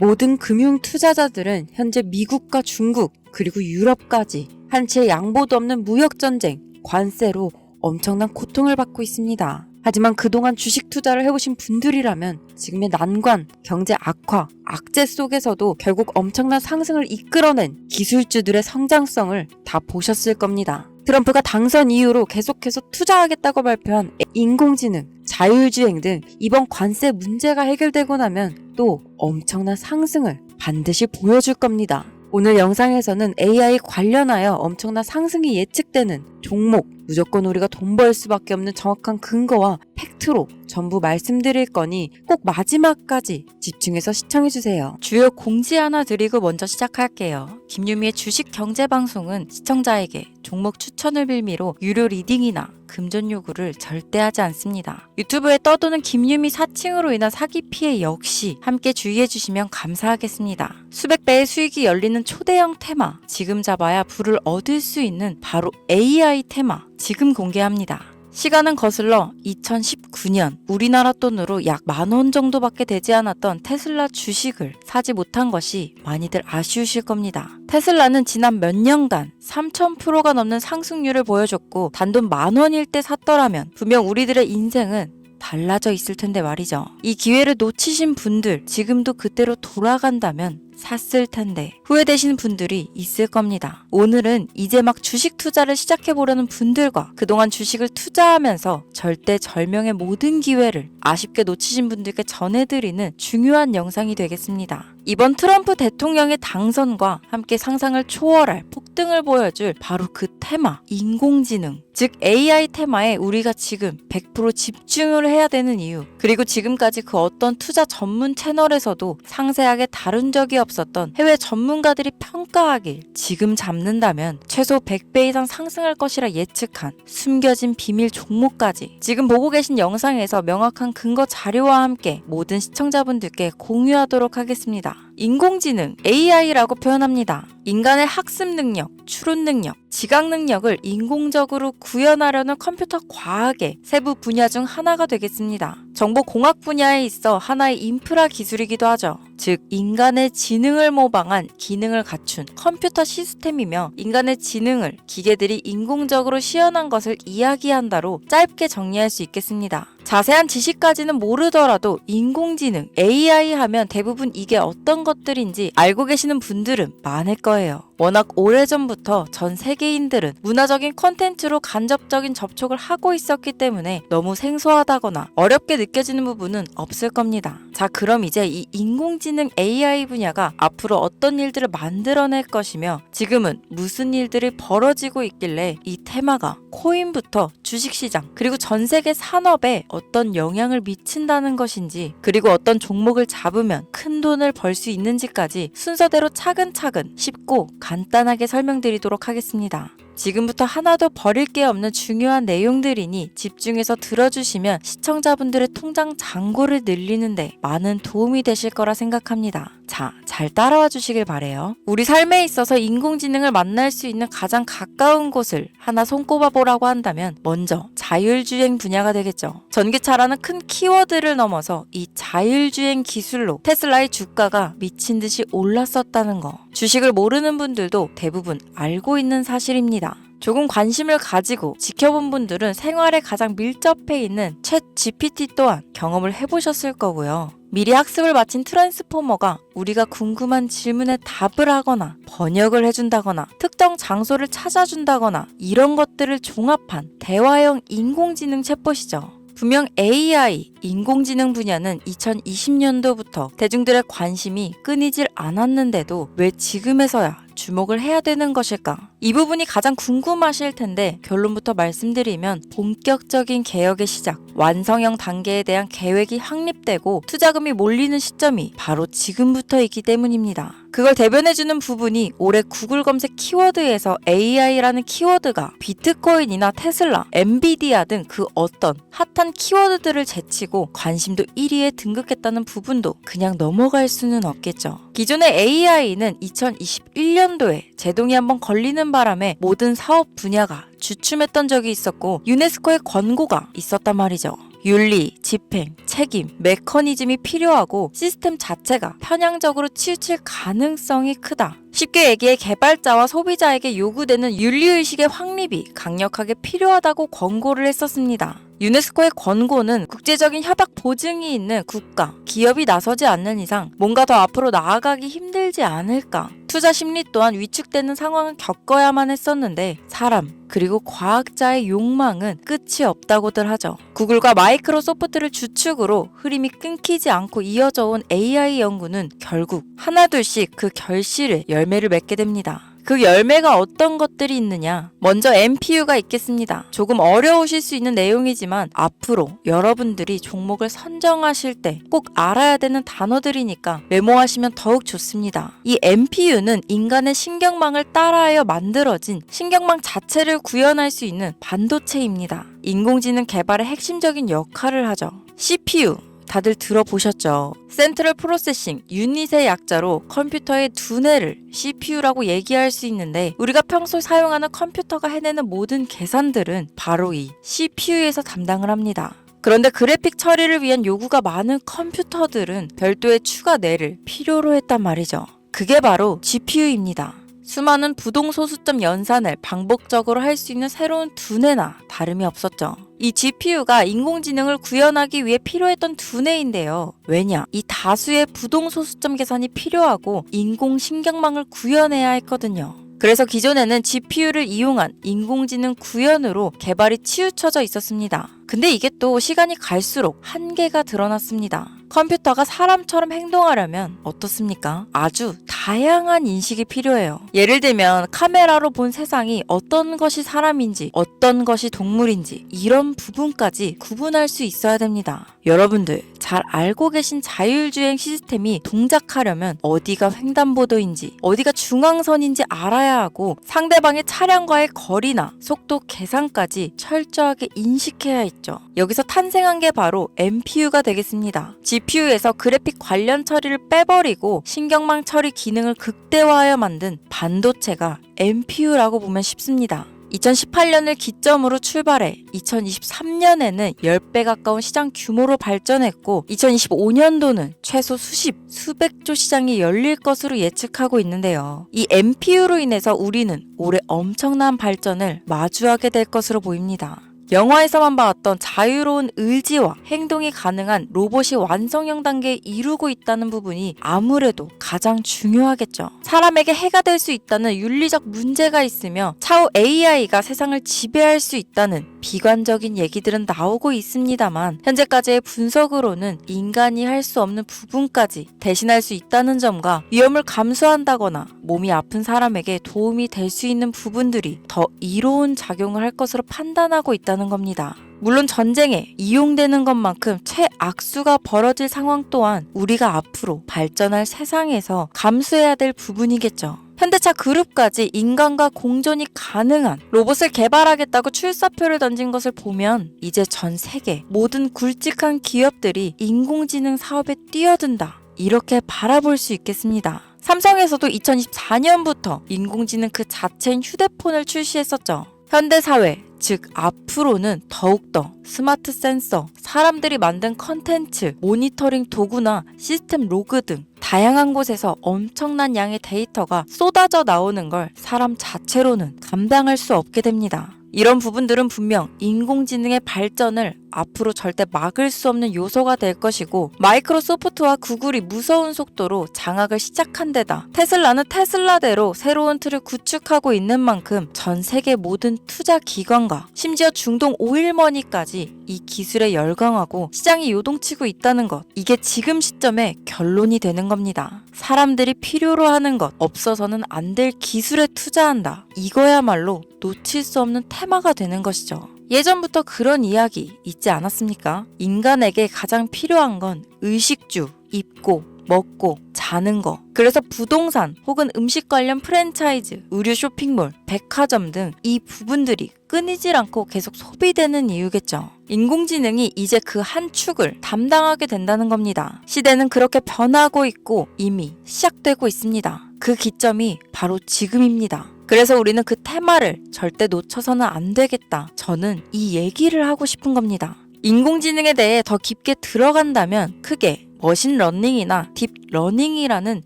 모든 금융 투자자들은 현재 미국과 중국 그리고 유럽까지 한치의 양보도 없는 무역전쟁, 관세로 엄청난 고통을 받고 있습니다. 하지만 그동안 주식 투자를 해오신 분들이라면 지금의 난관, 경제 악화, 악재 속에서도 결국 엄청난 상승을 이끌어낸 기술주들의 성장성을 다 보셨을 겁니다. 트럼프가 당선 이후로 계속해서 투자하겠다고 발표한 인공지능, 자율주행 등 이번 관세 문제가 해결되고 나면 또 엄청난 상승을 반드시 보여줄 겁니다. 오늘 영상에서는 AI 관련하여 엄청난 상승이 예측되는 종목, 무조건 우리가 돈 벌 수밖에 없는 정확한 근거와 팩트로 전부 말씀드릴 거니 꼭 마지막까지 집중해서 시청해주세요. 주요 공지 하나 드리고 먼저 시작할게요. 김유미의 주식 경제 방송은 시청자에게 종목 추천을 빌미로 유료 리딩이나 금전 요구를 절대 하지 않습니다. 유튜브에 떠도는 김유미 사칭으로 인한 사기 피해 역시 함께 주의해 주시면 감사하겠습니다. 수백 배의 수익이 열리는 초대형 테마, 지금 잡아야 부를 얻을 수 있는 바로 AI 테마, 지금 공개합니다. 시간은 거슬러 2019년 우리나라 돈으로 약 10,000원 정도밖에 되지 않았던 테슬라 주식을 사지 못한 것이 많이들 아쉬우실 겁니다. 테슬라는 지난 몇 년간 3000%가 넘는 상승률을 보여줬고 단돈 10,000원일 때 샀더라면 분명 우리들의 인생은 달라져 있을 텐데 말이죠. 이 기회를 놓치신 분들, 지금도 그때로 돌아간다면 샀을 텐데 후회되시는 분들이 있을 겁니다. 오늘은 이제 막 주식 투자를 시작해보려는 분들과 그동안 주식을 투자하면서 절대절명의 모든 기회를 아쉽게 놓치신 분들께 전해드리는 중요한 영상이 되겠습니다. 이번 트럼프 대통령의 당선과 함께 상상을 초월할 폭등을 보여줄 바로 그 테마, 인공지능, 즉 AI 테마에 우리가 지금 100% 집중을 해야 되는 이유, 그리고 지금까지 그 어떤 투자 전문 채널에서도 상세하게 다룬 적이 없었던 해외 전문가들이 평가하길 지금 잡는다면 최소 100배 이상 상승할 것이라 예측한 숨겨진 비밀 종목까지 지금 보고 계신 영상에서 명확한 근거 자료와 함께 모든 시청자분들께 공유하도록 하겠습니다. 인공지능, AI라고 표현합니다. 인간의 학습 능력, 추론 능력, 지각 능력을 인공적으로 구현하려는 컴퓨터 과학의 세부 분야 중 하나가 되겠습니다. 정보공학 분야에 있어 하나의 인프라 기술이기도 하죠. 즉 인간의 지능을 모방한 기능을 갖춘 컴퓨터 시스템이며 인간의 지능을 기계들이 인공적으로 시연한 것을 이야기한다로 짧게 정리할 수 있겠습니다. 자세한 지식까지는 모르더라도 인공지능, AI 하면 대부분 이게 어떤 것들인지 알고 계시는 분들은 많을 거예요. 워낙 오래전부터 전 세계인들은 문화적인 콘텐츠로 간접적인 접촉을 하고 있었기 때문에 너무 생소하다거나 어렵게 느껴지는 부분은 없을 겁니다. 자, 그럼 이제 이 인공지능 AI 분야가 앞으로 어떤 일들을 만들어낼 것이며 지금은 무슨 일들이 벌어지고 있길래 이 테마가 코인부터 주식시장 그리고 전 세계 산업에 어떤 영향을 미친다는 것인지, 그리고 어떤 종목을 잡으면 큰 돈을 벌 수 있는지까지 순서대로 차근차근 쉽고 간단하게 설명드리도록 하겠습니다. 지금부터 하나도 버릴 게 없는 중요한 내용들이니 집중해서 들어주시면 시청자분들의 통장 잔고를 늘리는데 많은 도움이 되실 거라 생각합니다. 자, 잘 따라와 주시길 바래요. 우리 삶에 있어서 인공지능을 만날 수 있는 가장 가까운 곳을 하나 손꼽아 보라고 한다면 먼저 자율주행 분야가 되겠죠. 전기차라는 큰 키워드를 넘어서 이 자율주행 기술로 테슬라의 주가가 미친 듯이 올랐었다는 거. 주식을 모르는 분들도 대부분 알고 있는 사실입니다. 조금 관심을 가지고 지켜본 분들은 생활에 가장 밀접해 있는 챗 GPT 또한 경험을 해보셨을 거고요. 미리 학습을 마친 트랜스포머가 우리가 궁금한 질문에 답을 하거나 번역을 해준다거나 특정 장소를 찾아준다거나 이런 것들을 종합한 대화형 인공지능 챗봇이죠. 분명 AI, 인공지능 분야는 2020년도부터 대중들의 관심이 끊이질 않았는데도 왜 지금에서야 주목을 해야 되는 것일까? 이 부분이 가장 궁금하실 텐데 결론부터 말씀드리면 본격적인 개혁의 시작, 완성형 단계에 대한 계획이 확립되고 투자금이 몰리는 시점이 바로 지금부터이기 때문입니다. 그걸 대변해주는 부분이 올해 구글 검색 키워드에서 AI라는 키워드가 비트코인이나 테슬라, 엔비디아 등 그 어떤 핫한 키워드들을 제치고 관심도 1위에 등극했다는 부분도 그냥 넘어갈 수는 없겠죠. 기존의 AI는 2021년도에 제동이 한번 걸리는 바람에 모든 사업 분야가 주춤했던 적이 있었고 유네스코의 권고가 있었단 말이죠. 윤리, 집행, 책임, 메커니즘이 필요하고 시스템 자체가 편향적으로 치우칠 가능성이 크다. 쉽게 얘기해 개발자와 소비자에게 요구되는 윤리의식의 확립이 강력하게 필요하다고 권고를 했었습니다. 유네스코의 권고는 국제적인 협약 보증이 있는 국가, 기업이 나서지 않는 이상 뭔가 더 앞으로 나아가기 힘들지 않을까. 투자 심리 또한 위축되는 상황을 겪어야만 했었는데 사람 그리고 과학자의 욕망은 끝이 없다고들 하죠. 구글과 마이크로소프트를 주축으로 흐름이 끊기지 않고 이어져 온 AI 연구는 결국 하나둘씩 그 결실에 열매를 맺게 됩니다. 그 열매가 어떤 것들이 있느냐? 먼저 MPU가 있겠습니다. 조금 어려우실 수 있는 내용이지만 앞으로 여러분들이 종목을 선정하실 때 꼭 알아야 되는 단어들이니까 메모하시면 더욱 좋습니다. 이 MPU는 인간의 신경망을 따라하여 만들어진 신경망 자체를 구현할 수 있는 반도체입니다. 인공지능 개발의 핵심적인 역할을 하죠. CPU 다들 들어보셨죠? 센트럴 프로세싱 유닛의 약자로 컴퓨터의 두뇌를 CPU라고 얘기할 수 있는데 우리가 평소 사용하는 컴퓨터가 해내는 모든 계산들은 바로 이 CPU에서 담당을 합니다. 그런데 그래픽 처리를 위한 요구가 많은 컴퓨터들은 별도의 추가 뇌를 필요로 했단 말이죠. 그게 바로 GPU입니다. 수많은 부동소수점 연산을 반복적으로 할 수 있는 새로운 두뇌나 다름이 없었죠. 이 GPU가 인공지능을 구현하기 위해 필요했던 두뇌인데요. 왜냐? 이 다수의 부동소수점 계산이 필요하고 인공신경망을 구현해야 했거든요. 그래서 기존에는 GPU를 이용한 인공지능 구현으로 개발이 치우쳐져 있었습니다. 근데 이게 또 시간이 갈수록 한계가 드러났습니다. 컴퓨터가 사람처럼 행동하려면 어떻습니까? 아주 다양한 인식이 필요해요. 예를 들면 카메라로 본 세상이 어떤 것이 사람인지 어떤 것이 동물인지 이런 부분까지 구분할 수 있어야 됩니다. 여러분들 잘 알고 계신 자율주행 시스템이 동작하려면 어디가 횡단보도인지 어디가 중앙선인지 알아야 하고 상대방의 차량과의 거리나 속도 계산까지 철저하게 인식해야 있죠. 여기서 탄생한 게 바로 MPU가 되겠습니다. GPU에서 그래픽 관련 처리를 빼버리고 신경망 처리 기능을 극대화하여 만든 반도체가 MPU라고 보면 쉽습니다. 2018년을 기점으로 출발해 2023년에는 10배 가까운 시장 규모로 발전했고 2025년도는 최소 수백조 시장이 열릴 것으로 예측하고 있는데요. 이 MPU로 인해서 우리는 올해 엄청난 발전을 마주하게 될 것으로 보입니다. 영화에서만 봤던 자유로운 의지와 행동이 가능한 로봇이 완성형 단계에 이르고 있다는 부분이 아무래도 가장 중요하겠죠. 사람에게 해가 될 수 있다는 윤리적 문제가 있으며 차후 AI가 세상을 지배할 수 있다는 비관적인 얘기들은 나오고 있습니다만 현재까지의 분석으로는 인간이 할 수 없는 부분까지 대신할 수 있다는 점과 위험을 감수한다거나 몸이 아픈 사람에게 도움이 될 수 있는 부분들이 더 이로운 작용을 할 것으로 판단하고 있다는 겁니다. 물론 전쟁에 이용되는 것만큼 최악수가 벌어질 상황 또한 우리가 앞으로 발전할 세상에서 감수해야 될 부분이겠죠. 현대차 그룹까지 인간과 공존이 가능한 로봇을 개발하겠다고 출사표를 던진 것을 보면 이제 전 세계 모든 굵직한 기업들이 인공지능 사업에 뛰어든다. 이렇게 바라볼 수 있겠습니다. 삼성에서도 2024년부터 인공지능 그 자체인 휴대폰을 출시했었죠. 현대사회, 즉 앞으로는 더욱더 스마트 센서, 사람들이 만든 컨텐츠, 모니터링 도구나 시스템 로그 등 다양한 곳에서 엄청난 양의 데이터가 쏟아져 나오는 걸 사람 자체로는 감당할 수 없게 됩니다. 이런 부분들은 분명 인공지능의 발전을 앞으로 절대 막을 수 없는 요소가 될 것이고 마이크로소프트와 구글이 무서운 속도로 장악을 시작한 데다 테슬라는 테슬라대로 새로운 틀을 구축하고 있는 만큼 전 세계 모든 투자 기관과 심지어 중동 오일머니까지 이 기술에 열광하고 시장이 요동치고 있다는 것, 이게 지금 시점에 결론이 되는 겁니다. 사람들이 필요로 하는 것, 없어서는 안 될 기술에 투자한다. 이거야말로 놓칠 수 없는 테마가 되는 것이죠. 예전부터 그런 이야기 있지 않았습니까? 인간에게 가장 필요한 건 의식주, 입고, 먹고, 자는 거. 그래서 부동산 혹은 음식 관련 프랜차이즈, 의류 쇼핑몰, 백화점 등 이 부분들이 끊이질 않고 계속 소비되는 이유겠죠. 인공지능이 이제 그 한 축을 담당하게 된다는 겁니다. 시대는 그렇게 변하고 있고 이미 시작되고 있습니다. 그 기점이 바로 지금입니다. 그래서 우리는 그 테마를 절대 놓쳐서는 안 되겠다. 저는 이 얘기를 하고 싶은 겁니다. 인공지능에 대해 더 깊게 들어간다면 크게 머신러닝이나 딥러닝이라는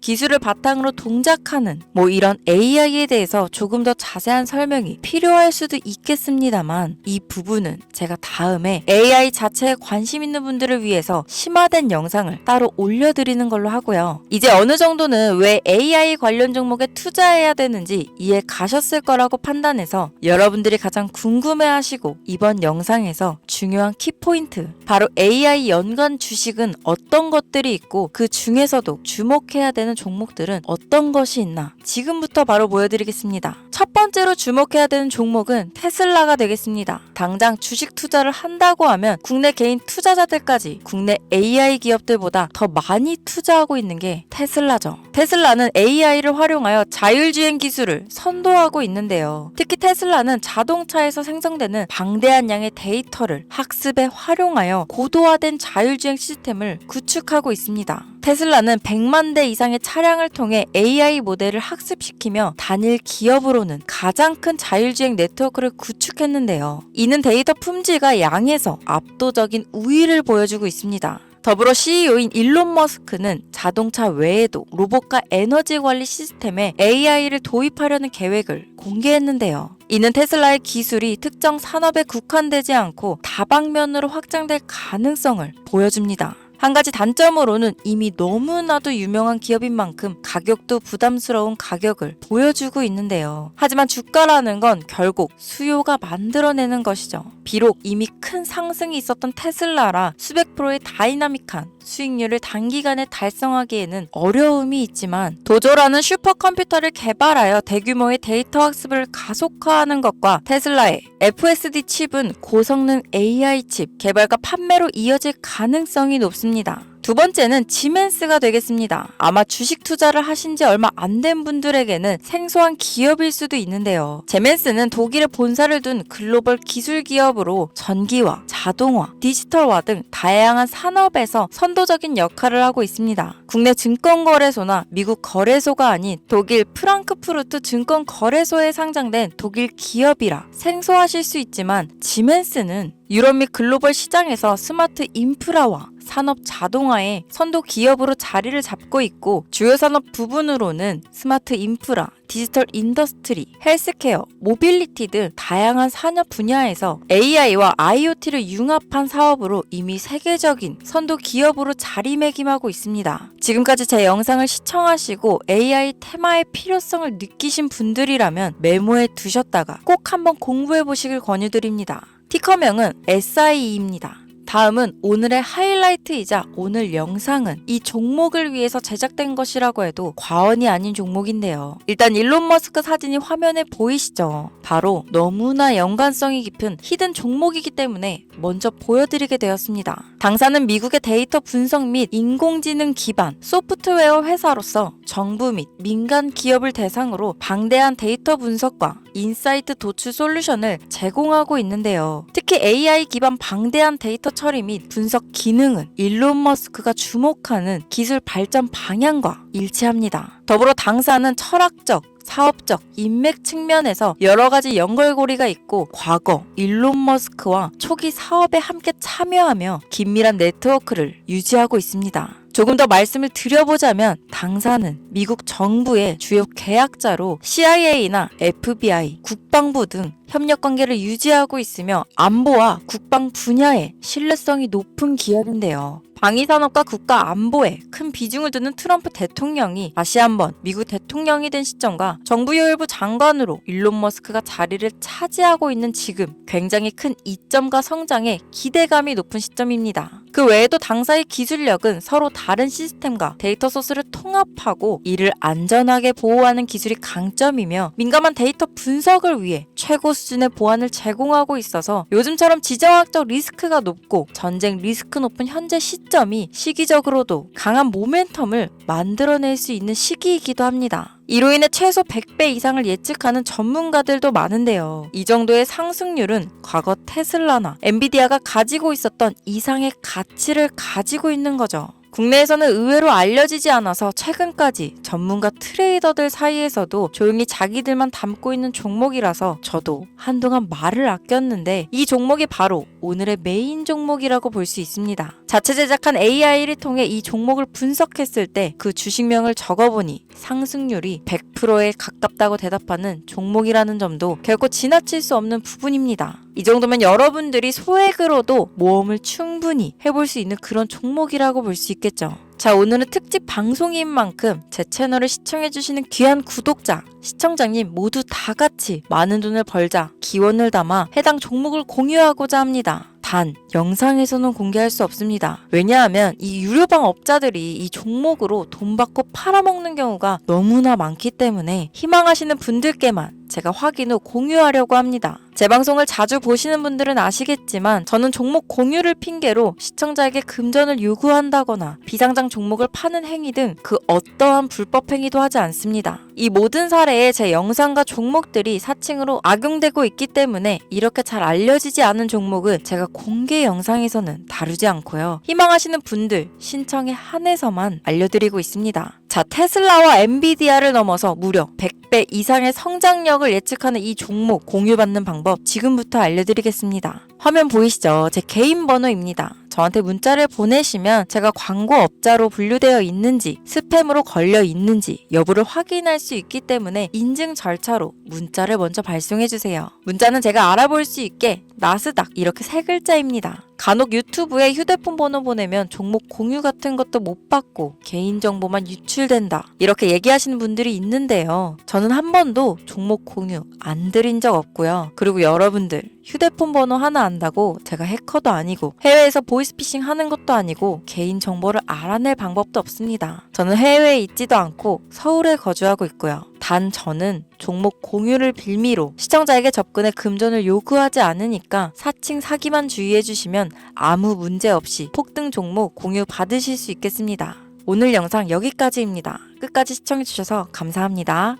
기술을 바탕으로 동작하는 이런 AI에 대해서 조금 더 자세한 설명이 필요할 수도 있겠습니다만 이 부분은 제가 다음에 AI 자체에 관심 있는 분들을 위해서 심화된 영상을 따로 올려드리는 걸로 하고요. 이제 어느 정도는 왜 AI 관련 종목에 투자해야 되는지 이해 가셨을 거라고 판단해서 여러분들이 가장 궁금해하시고 이번 영상에서 중요한 키포인트 바로 AI 연관 주식은 어떤 것들이 있고 그 중에서도 주목해야 되는 종목들은 어떤 것이 있나 지금부터 바로 보여드리겠습니다. 첫 번째로 주목해야 되는 종목은 테슬라가 되겠습니다. 당장 주식 투자를 한다고 하면 국내 개인 투자자들까지 국내 AI 기업들보다 더 많이 투자하고 있는 게 테슬라죠. 테슬라는 AI를 활용하여 자율주행 기술을 선도하고 있는데요. 특히 테슬라는 자동차에서 생성되는 방대한 양의 데이터를 학습에 활용하여 고도화된 자율주행 시스템을 구축하고 있습니다. 테슬라는 100만 대 이상의 차량을 통해 AI 모델을 학습시키며 단일 기업으로는 가장 큰 자율주행 네트워크를 구축했는데요. 이는 데이터 품질과 양에서 압도적인 우위를 보여주고 있습니다. 더불어 CEO인 일론 머스크는 자동차 외에도 로봇과 에너지 관리 시스템에 AI를 도입하려는 계획을 공개했는데요. 이는 테슬라의 기술이 특정 산업에 국한되지 않고 다방면으로 확장될 가능성을 보여줍니다. 한 가지 단점으로는 이미 너무나도 유명한 기업인 만큼 가격도 부담스러운 가격을 보여주고 있는데요. 하지만 주가라는 건 결국 수요가 만들어내는 것이죠. 비록 이미 큰 상승이 있었던 테슬라라 수백 프로의 다이나믹한 수익률을 단기간에 달성하기에는 어려움이 있지만 도조라는 슈퍼컴퓨터를 개발하여 대규모의 데이터 학습을 가속화하는 것과 테슬라의 FSD 칩은 고성능 AI 칩 개발과 판매로 이어질 가능성이 높습니다. 두 번째는 지멘스가 되겠습니다. 아마 주식 투자를 하신 지 얼마 안 된 분들에게는 생소한 기업일 수도 있는데요. 지멘스는 독일에 본사를 둔 글로벌 기술 기업으로 전기화, 자동화, 디지털화 등 다양한 산업에서 선도적인 역할을 하고 있습니다. 국내 증권거래소나 미국 거래소가 아닌 독일 프랑크푸르트 증권거래소에 상장된 독일 기업이라 생소하실 수 있지만 지멘스는 유럽 및 글로벌 시장에서 스마트 인프라와 산업 자동화의 선도 기업으로 자리를 잡고 있고 주요 산업 부분으로는 스마트 인프라, 디지털 인더스트리, 헬스케어, 모빌리티 등 다양한 산업 분야에서 AI와 IoT를 융합한 사업으로 이미 세계적인 선도 기업으로 자리매김하고 있습니다. 지금까지 제 영상을 시청하시고 AI 테마의 필요성을 느끼신 분들이라면 메모해 두셨다가 꼭 한번 공부해 보시길 권유드립니다. 티커명은 SIE입니다. 다음은 오늘의 하이라이트이자 오늘 영상은 이 종목을 위해서 제작된 것이라고 해도 과언이 아닌 종목인데요. 일단 일론 머스크 사진이 화면에 보이시죠? 바로 너무나 연관성이 깊은 히든 종목이기 때문에 먼저 보여드리게 되었습니다. 당사는 미국의 데이터 분석 및 인공지능 기반 소프트웨어 회사로서 정부 및 민간 기업을 대상으로 방대한 데이터 분석과 인사이트 도출 솔루션을 제공하고 있는데요. 특히 AI 기반 방대한 데이터 처리 및 분석 기능은 일론 머스크가 주목하는 기술 발전 방향과 일치합니다. 더불어 당사는 철학적, 사업적, 인맥 측면에서 여러 가지 연결고리가 있고 과거 일론 머스크와 초기 사업에 함께 참여하며 긴밀한 네트워크를 유지하고 있습니다. 조금 더 말씀을 드려보자면 당사는 미국 정부의 주요 계약자로 CIA나 FBI, 국방부 등 협력 관계를 유지하고 있으며 안보와 국방 분야에 신뢰성이 높은 기업인데요. 방위산업과 국가 안보에 큰 비중을 두는 트럼프 대통령이 다시 한번 미국 대통령이 된 시점과 정부요일부 장관으로 일론 머스크가 자리를 차지하고 있는 지금 굉장히 큰 이점과 성장에 기대감이 높은 시점입니다. 그 외에도 당사의 기술력은 서로 다른 시스템과 데이터 소스를 통합하고 이를 안전하게 보호하는 기술이 강점이며 민감한 데이터 분석을 위해 최고 수준의 보안을 제공하고 있어서 요즘처럼 지정학적 리스크가 높고 전쟁 리스크 높은 현재 시점이 시기적으로도 강한 모멘텀을 만들어낼 수 있는 시기이기도 합니다. 이로 인해 최소 100배 이상을 예측하는 전문가들도 많은데요. 이 정도의 상승률은 과거 테슬라나 엔비디아가 가지고 있었던 이상의 가치를 가지고 있는 거죠. 국내에서는 의외로 알려지지 않아서 최근까지 전문가 트레이더들 사이에서도 조용히 자기들만 담고 있는 종목이라서 저도 한동안 말을 아꼈는데 이 종목이 바로 오늘의 메인 종목이라고 볼 수 있습니다. 자체 제작한 AI를 통해 이 종목을 분석했을 때 그 주식명을 적어보니 상승률이 100%에 가깝다고 대답하는 종목이라는 점도 결코 지나칠 수 없는 부분입니다. 이 정도면 여러분들이 소액으로도 모험을 충분히 해볼 수 있는 그런 종목이라고 볼 수 있겠죠. 자, 오늘은 특집 방송인 만큼 제 채널을 시청해주시는 귀한 구독자, 시청자님 모두 다 같이 많은 돈을 벌자 기원을 담아 해당 종목을 공유하고자 합니다. 단, 영상에서는 공개할 수 없습니다. 왜냐하면 이 유료방 업자들이 이 종목으로 돈 받고 팔아먹는 경우가 너무나 많기 때문에 희망하시는 분들께만 제가 확인 후 공유하려고 합니다. 제 방송을 자주 보시는 분들은 아시겠지만 저는 종목 공유를 핑계로 시청자에게 금전을 요구한다거나 비상장 종목을 파는 행위 등 그 어떠한 불법 행위도 하지 않습니다. 이 모든 사례에 제 영상과 종목들이 사칭으로 악용되고 있기 때문에 이렇게 잘 알려지지 않은 종목은 제가 공개 영상에서는 다루지 않고요. 희망하시는 분들 신청에 한해서만 알려드리고 있습니다. 자, 테슬라와 엔비디아를 넘어서 무려 100배 이상의 성장력을 예측하는 이 종목 공유받는 방법 지금부터 알려드리겠습니다. 화면 보이시죠? 제 개인 번호입니다. 저한테 문자를 보내시면 제가 광고업자로 분류되어 있는지 스팸으로 걸려 있는지 여부를 확인할 수 있기 때문에 인증 절차로 문자를 먼저 발송해주세요. 문자는 제가 알아볼 수 있게 나스닥 이렇게 3글자입니다. 간혹 유튜브에 휴대폰 번호 보내면 종목 공유 같은 것도 못 받고 개인정보만 유출된다 이렇게 얘기하시는 분들이 있는데요. 저는 한 번도 종목 공유 안 드린 적 없고요. 그리고 여러분들 휴대폰 번호 하나 안다고 제가 해커도 아니고 해외에서 보이스피싱 하는 것도 아니고 개인정보를 알아낼 방법도 없습니다. 저는 해외에 있지도 않고 서울에 거주하고 있고요. 단 저는 종목 공유를 빌미로 시청자에게 접근해 금전을 요구하지 않으니까 사칭 사기만 주의해주시면 아무 문제 없이 폭등 종목 공유 받으실 수 있겠습니다. 오늘 영상 여기까지입니다. 끝까지 시청해주셔서 감사합니다.